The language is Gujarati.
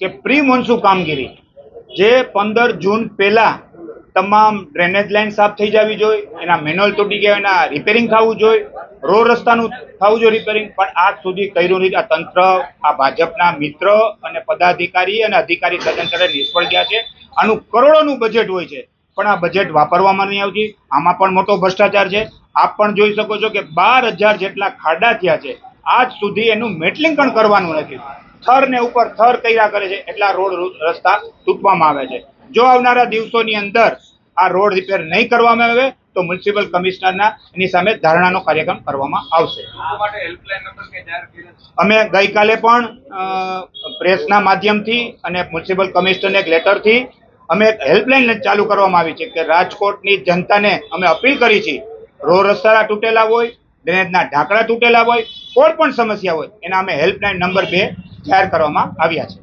કે પ્રી મોન્સૂન કામગીરી જે 15 જૂન પહેલા તમામ ડ્રેનેજ લાઈન સાફ થઈ જવી જોઈએ, એના મેન્યુઅલ તૂટી ગયા એના રિપેરિંગ થવું જોઈએ, રોડ રસ્તાનું થવું જોઈએ રિપેરિંગ, પણ આજ સુધી કર્યું નથી. આ તંત્ર, આ ભાજપના મિત્ર અને પદાધિકારી અને અધિકારી સદંતરે નિષ્ફળ ગયા છે. આનું કરોડોનું બજેટ હોય છે, પણ આ બજેટ વાપરવામાં નહીં આવતી. આમાં પણ મોટો ભ્રષ્ટાચાર છે. આપ પણ જોઈ શકો છો કે 12,000 જેટલા ખાડા થયા છે, આજ સુધી એનું મેટલિંગ પણ કરવાનું નથી. થર ને ઉપર થર કર્યા કરે છે, એટલા રોડ રસ્તા તૂટવામાં આવે છે. જો આવનારા દિવસોની અંદર આ રોડ રિપેર નહીં કરવામાં આવે તો મ્યુનિસિપલ કમિશનરના એની સામે ધારણાનો કાર્યક્રમ કરવામાં આવશે. અમે ગઈકાલે પણ પ્રેસના માધ્યમથી અને મ્યુનિસિપલ કમિશનરને એક લેટરથી અમે એક હેલ્પલાઇન ચાલુ કરવામાં આવી છે કે રાજકોટની જનતાને અમે અપીલ કરી છે, રોડ રસ્તા તૂટેલા હોય, ડ્રેનેજના ઢાંકણા તૂટેલા હોય, કોઈ પણ સમસ્યા હોય એના અમે હેલ્પલાઇન નંબર 2 જાહેર કરવામાં આવ્યા છે.